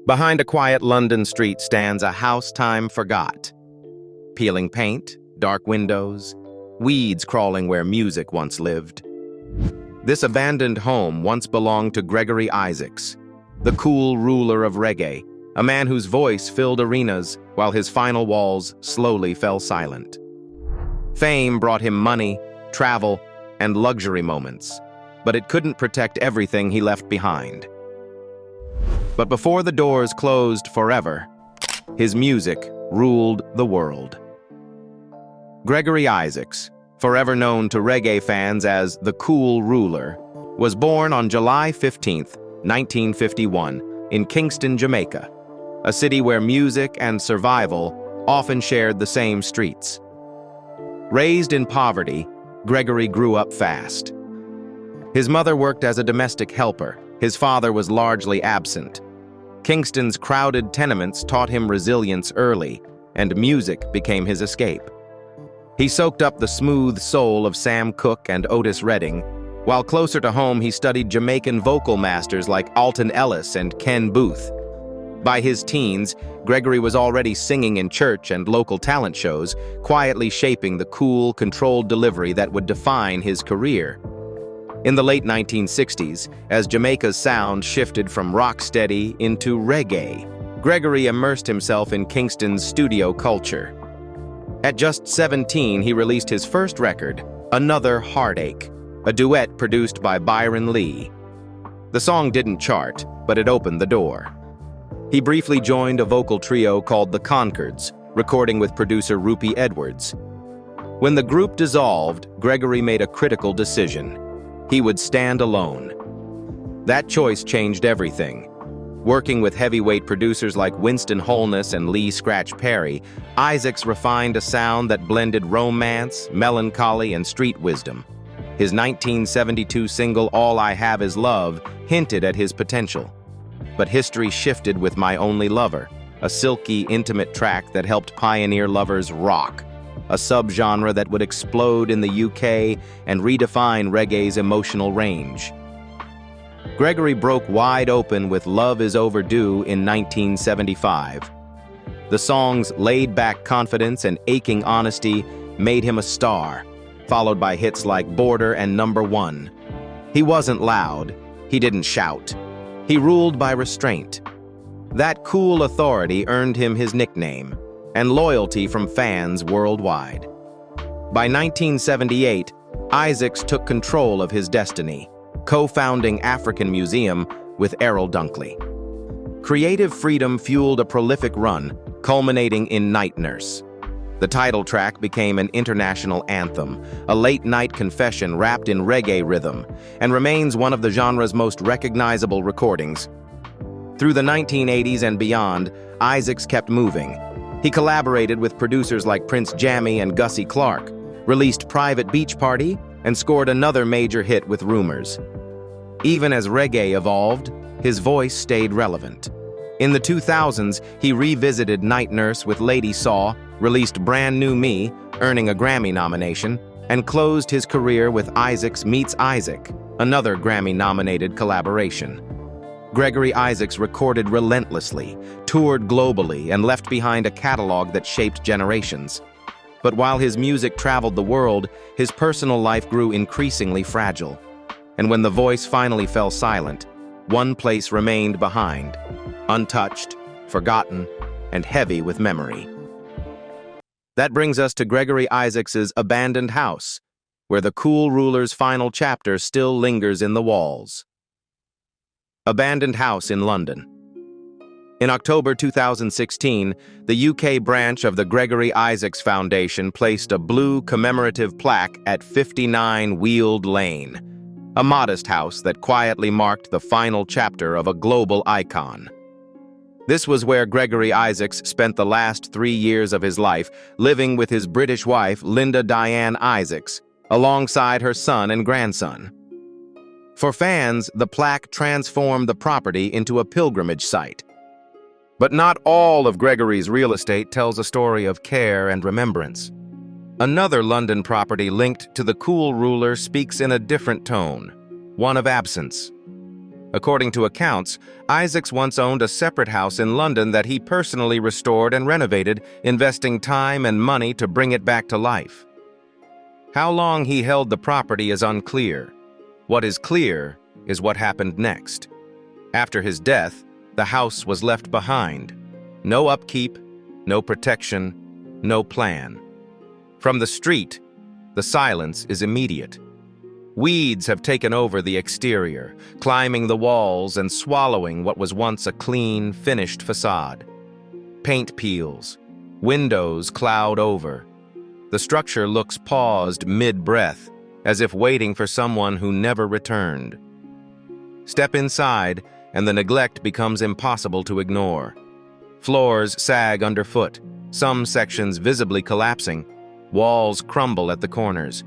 Behind a quiet London street stands a house time forgot. Peeling paint, dark windows, weeds crawling where music once lived. This abandoned home once belonged to Gregory Isaacs, the cool ruler of reggae, a man whose voice filled arenas while his final walls slowly fell silent. Fame brought him money, travel, and luxury moments, but it couldn't protect everything he left behind. But before the doors closed forever, his music ruled the world. Gregory Isaacs, forever known to reggae fans as the Cool Ruler, was born on July 15, 1951, in Kingston, Jamaica, a city where music and survival often shared the same streets. Raised in poverty, Gregory grew up fast. His mother worked as a domestic helper. His father was largely absent. Kingston's crowded tenements taught him resilience early, and music became his escape. He soaked up the smooth soul of Sam Cooke and Otis Redding, while closer to home he studied Jamaican vocal masters like Alton Ellis and Ken Booth. By his teens, Gregory was already singing in church and local talent shows, quietly shaping the cool, controlled delivery that would define his career. In the late 1960s, as Jamaica's sound shifted from rocksteady into reggae, Gregory immersed himself in Kingston's studio culture. At just 17, he released his first record, Another Heartache, a duet produced by Byron Lee. The song didn't chart, but it opened the door. He briefly joined a vocal trio called the Concords, recording with producer Rupie Edwards. When the group dissolved, Gregory made a critical decision. He would stand alone. That choice changed everything. Working with heavyweight producers like Winston Holness and Lee Scratch Perry, Isaacs refined a sound that blended romance, melancholy, and street wisdom. His 1972 single All I Have Is Love hinted at his potential. But history shifted with My Only Lover, a silky, intimate track that helped pioneer lovers rock, a subgenre that would explode in the UK and redefine reggae's emotional range. Gregory broke wide open with Love Is Overdue in 1975. The song's laid-back confidence and aching honesty made him a star, followed by hits like Border and Number One. He wasn't loud, he didn't shout. He ruled by restraint. That cool authority earned him his nickname and loyalty from fans worldwide. By 1978, Isaacs took control of his destiny, co-founding African Museum with Errol Dunkley. Creative freedom fueled a prolific run, culminating in Night Nurse. The title track became an international anthem, a late-night confession wrapped in reggae rhythm, and remains one of the genre's most recognizable recordings. Through the 1980s and beyond, Isaacs kept moving. He collaborated with producers like Prince Jammy and Gussie Clarke, released Private Beach Party, and scored another major hit with Rumors. Even as reggae evolved, his voice stayed relevant. In the 2000s, he revisited Night Nurse with Lady Saw, released Brand New Me, earning a Grammy nomination, and closed his career with Isaacs Meets Isaac, another Grammy-nominated collaboration. Gregory Isaacs recorded relentlessly, toured globally, and left behind a catalog that shaped generations. But while his music traveled the world, his personal life grew increasingly fragile. And when the voice finally fell silent, one place remained behind, untouched, forgotten, and heavy with memory. That brings us to Gregory Isaacs's abandoned house, where the cool ruler's final chapter still lingers in the walls. Abandoned house in London. In October 2016, the UK branch of the Gregory Isaacs Foundation placed a blue commemorative plaque at 59 Weald Lane, a modest house that quietly marked the final chapter of a global icon. This was where Gregory Isaacs spent the last 3 years of his life, living with his British wife, Linda Diane Isaacs, alongside her son and grandson. For fans, the plaque transformed the property into a pilgrimage site. But not all of Gregory's real estate tells a story of care and remembrance. Another London property linked to the cool ruler speaks in a different tone, one of absence. According to accounts, Isaacs once owned a separate house in London that he personally restored and renovated, investing time and money to bring it back to life. How long he held the property is unclear. What is clear is what happened next. After his death, the house was left behind. No upkeep, no protection, no plan. From the street, the silence is immediate. Weeds have taken over the exterior, climbing the walls and swallowing what was once a clean, finished facade. Paint peels, windows cloud over. The structure looks paused mid-breath, as if waiting for someone who never returned. Step inside, and the neglect becomes impossible to ignore. Floors sag underfoot, some sections visibly collapsing. Walls crumble at the corners.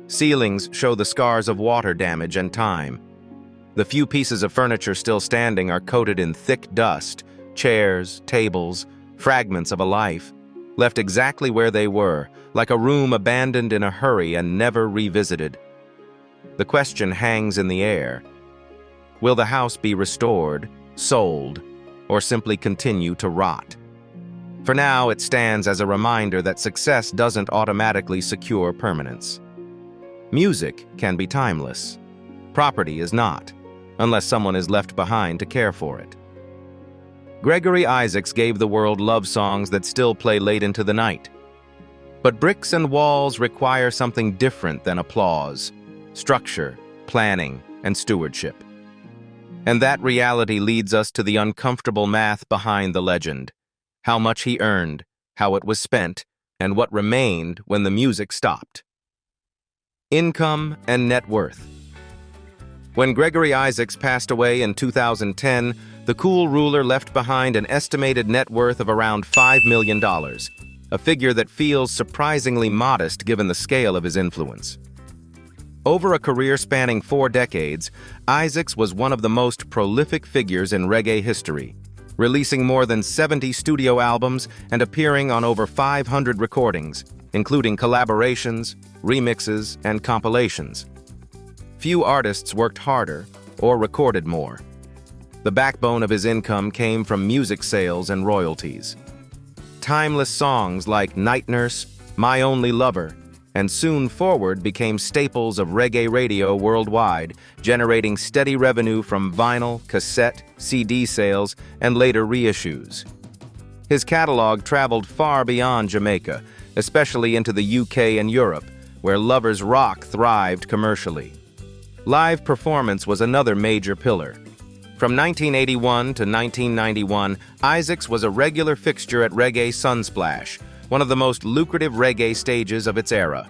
Ceilings show the scars of water damage and time. The few pieces of furniture still standing are coated in thick dust, chairs, tables, fragments of a life, left exactly where they were, like a room abandoned in a hurry and never revisited. The question hangs in the air. Will the house be restored, sold, or simply continue to rot? For now, it stands as a reminder that success doesn't automatically secure permanence. Music can be timeless. Property is not, unless someone is left behind to care for it. Gregory Isaacs gave the world love songs that still play late into the night. But bricks and walls require something different than applause: structure, planning, and stewardship. And that reality leads us to the uncomfortable math behind the legend: how much he earned, how it was spent, and what remained when the music stopped. Income and net worth. When Gregory Isaacs passed away in 2010, the cool ruler left behind an estimated net worth of around $5 million, a figure that feels surprisingly modest given the scale of his influence. Over a career spanning 4 decades, Isaacs was one of the most prolific figures in reggae history, releasing more than 70 studio albums and appearing on over 500 recordings, including collaborations, remixes, and compilations. Few artists worked harder or recorded more. The backbone of his income came from music sales and royalties. Timeless songs like Night Nurse, My Only Lover, and Soon Forward became staples of reggae radio worldwide, generating steady revenue from vinyl, cassette, CD sales, and later reissues. His catalog traveled far beyond Jamaica, especially into the UK and Europe, where lovers rock thrived commercially. Live performance was another major pillar. From 1981 to 1991, Isaacs was a regular fixture at Reggae Sunsplash, one of the most lucrative reggae stages of its era.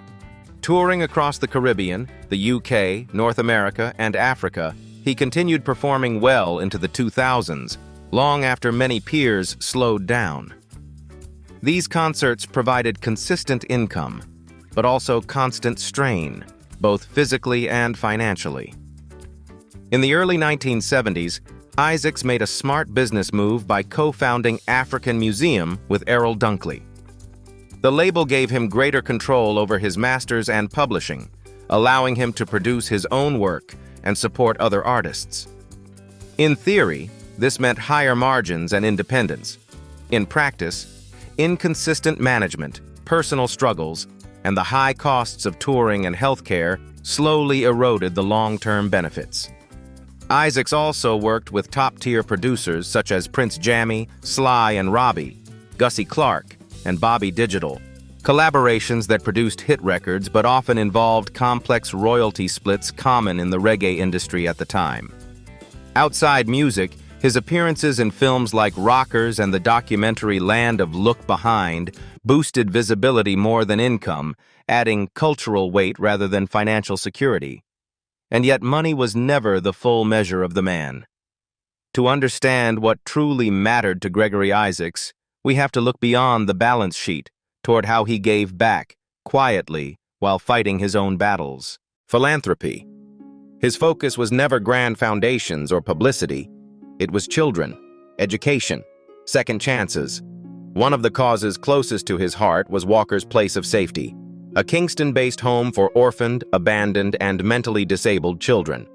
Touring across the Caribbean, the UK, North America, and Africa, he continued performing well into the 2000s, long after many peers slowed down. These concerts provided consistent income, but also constant strain, both physically and financially. In the early 1970s, Isaacs made a smart business move by co-founding African Museum with Errol Dunkley. The label gave him greater control over his masters and publishing, allowing him to produce his own work and support other artists. In theory, this meant higher margins and independence. In practice, inconsistent management, personal struggles, and the high costs of touring and healthcare slowly eroded the long-term benefits. Isaacs also worked with top-tier producers such as Prince Jammy, Sly and Robbie, Gussie Clarke, and Bobby Digital, collaborations that produced hit records but often involved complex royalty splits common in the reggae industry at the time. Outside music, his appearances in films like Rockers and the documentary Land of Look Behind boosted visibility more than income, adding cultural weight rather than financial security. And yet money was never the full measure of the man. To understand what truly mattered to Gregory Isaacs, we have to look beyond the balance sheet toward how he gave back, quietly, while fighting his own battles. Philanthropy. His focus was never grand foundations or publicity. It was children, education, second chances. One of the causes closest to his heart was Walker's Place of Safety, a Kingston-based home for orphaned, abandoned, and mentally disabled children.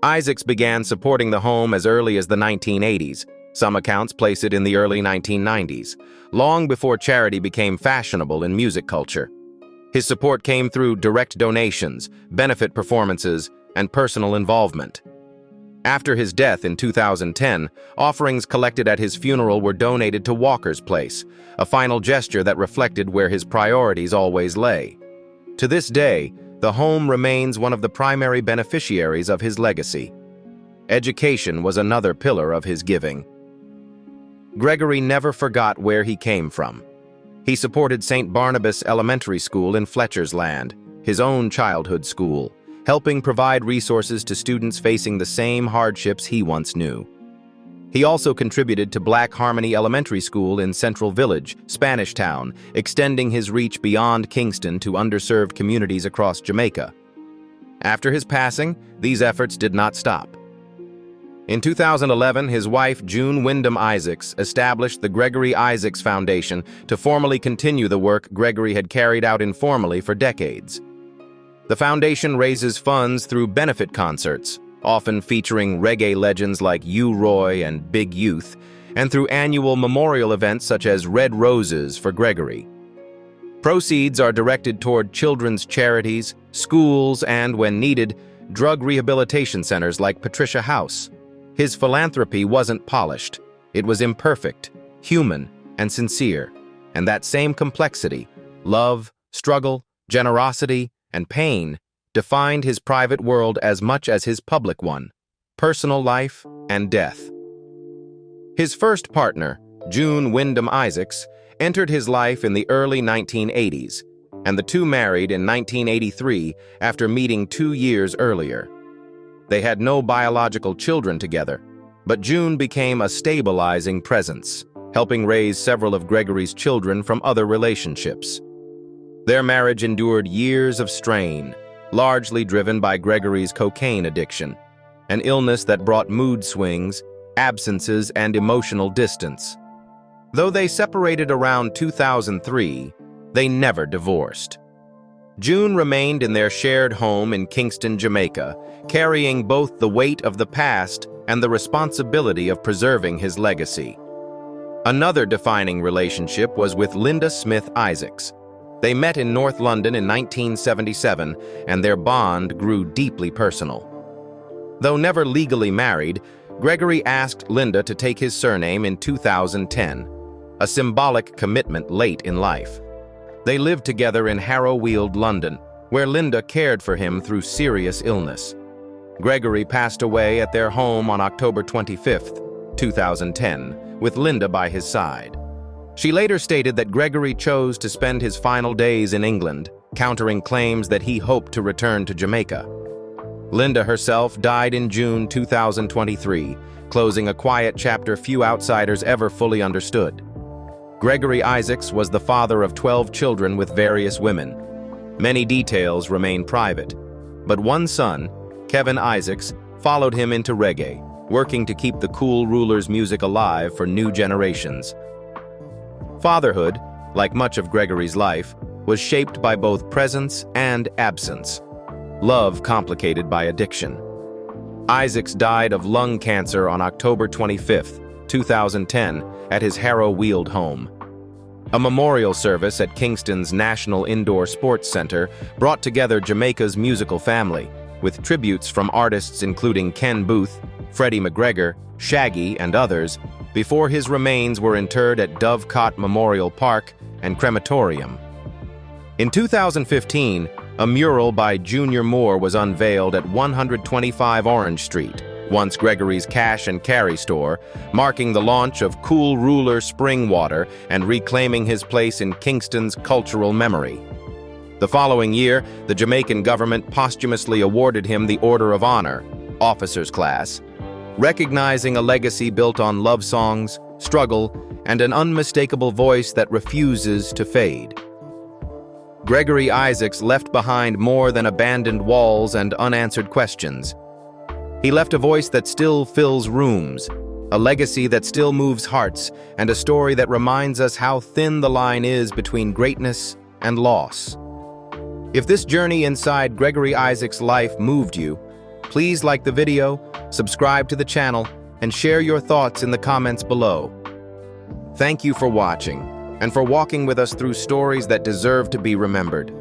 Isaacs began supporting the home as early as the 1980s. Some accounts place it in the early 1990s, long before charity became fashionable in music culture. His support came through direct donations, benefit performances, and personal involvement. After his death in 2010, offerings collected at his funeral were donated to Walker's Place, a final gesture that reflected where his priorities always lay. To this day, the home remains one of the primary beneficiaries of his legacy. Education was another pillar of his giving. Gregory never forgot where he came from. He supported St. Barnabas Elementary School in Fletcher's Land, his own childhood school, helping provide resources to students facing the same hardships he once knew. He also contributed to Black Harmony Elementary School in Central Village, Spanish Town, extending his reach beyond Kingston to underserved communities across Jamaica. After his passing, these efforts did not stop. In 2011, his wife, June Wyndham Isaacs, established the Gregory Isaacs Foundation to formally continue the work Gregory had carried out informally for decades. The foundation raises funds through benefit concerts, often featuring reggae legends like U-Roy and Big Youth, and through annual memorial events such as Red Roses for Gregory. Proceeds are directed toward children's charities, schools, and, when needed, drug rehabilitation centers like Patricia House. His philanthropy wasn't polished. It was imperfect, human, and sincere. And that same complexity, love, struggle, generosity, and pain, defined his private world as much as his public one, personal life and death. His first partner, June Wyndham Isaacs, entered his life in the early 1980s, and the two married in 1983 after meeting 2 years earlier. They had no biological children together, but June became a stabilizing presence, helping raise several of Gregory's children from other relationships. Their marriage endured years of strain, largely driven by Gregory's cocaine addiction, an illness that brought mood swings, absences, and emotional distance. Though they separated around 2003, they never divorced. June remained in their shared home in Kingston, Jamaica, carrying both the weight of the past and the responsibility of preserving his legacy. Another defining relationship was with Linda Smith Isaacs. They met in North London in 1977, and their bond grew deeply personal. Though never legally married, Gregory asked Linda to take his surname in 2010, a symbolic commitment late in life. They lived together in Harrow-Weald, London, where Linda cared for him through serious illness. Gregory passed away at their home on October 25, 2010, with Linda by his side. She later stated that Gregory chose to spend his final days in England, countering claims that he hoped to return to Jamaica. Linda herself died in June 2023, closing a quiet chapter few outsiders ever fully understood. Gregory Isaacs was the father of 12 children with various women. Many details remain private, but one son, Kevin Isaacs, followed him into reggae, working to keep the Cool Ruler's music alive for new generations. Fatherhood, like much of Gregory's life, was shaped by both presence and absence. Love complicated by addiction. Isaacs died of lung cancer on October 25, 2010, at his Harrow-Weald home. A memorial service at Kingston's National Indoor Sports Center brought together Jamaica's musical family, with tributes from artists including Ken Booth, Freddie McGregor, Shaggy, and others, before his remains were interred at Dovecot Memorial Park and Crematorium. In 2015, a mural by Junior Moore was unveiled at 125 Orange Street, once Gregory's cash and carry store, marking the launch of Cool Ruler Spring Water and reclaiming his place in Kingston's cultural memory. The following year, the Jamaican government posthumously awarded him the Order of Honor, Officers Class, recognizing a legacy built on love songs, struggle, and an unmistakable voice that refuses to fade. Gregory Isaacs left behind more than abandoned walls and unanswered questions. He left a voice that still fills rooms, a legacy that still moves hearts, and a story that reminds us how thin the line is between greatness and loss. If this journey inside Gregory Isaacs' life moved you, Please like the video, subscribe to the channel, and share your thoughts in the comments below. Thank you for watching and for walking with us through stories that deserve to be remembered.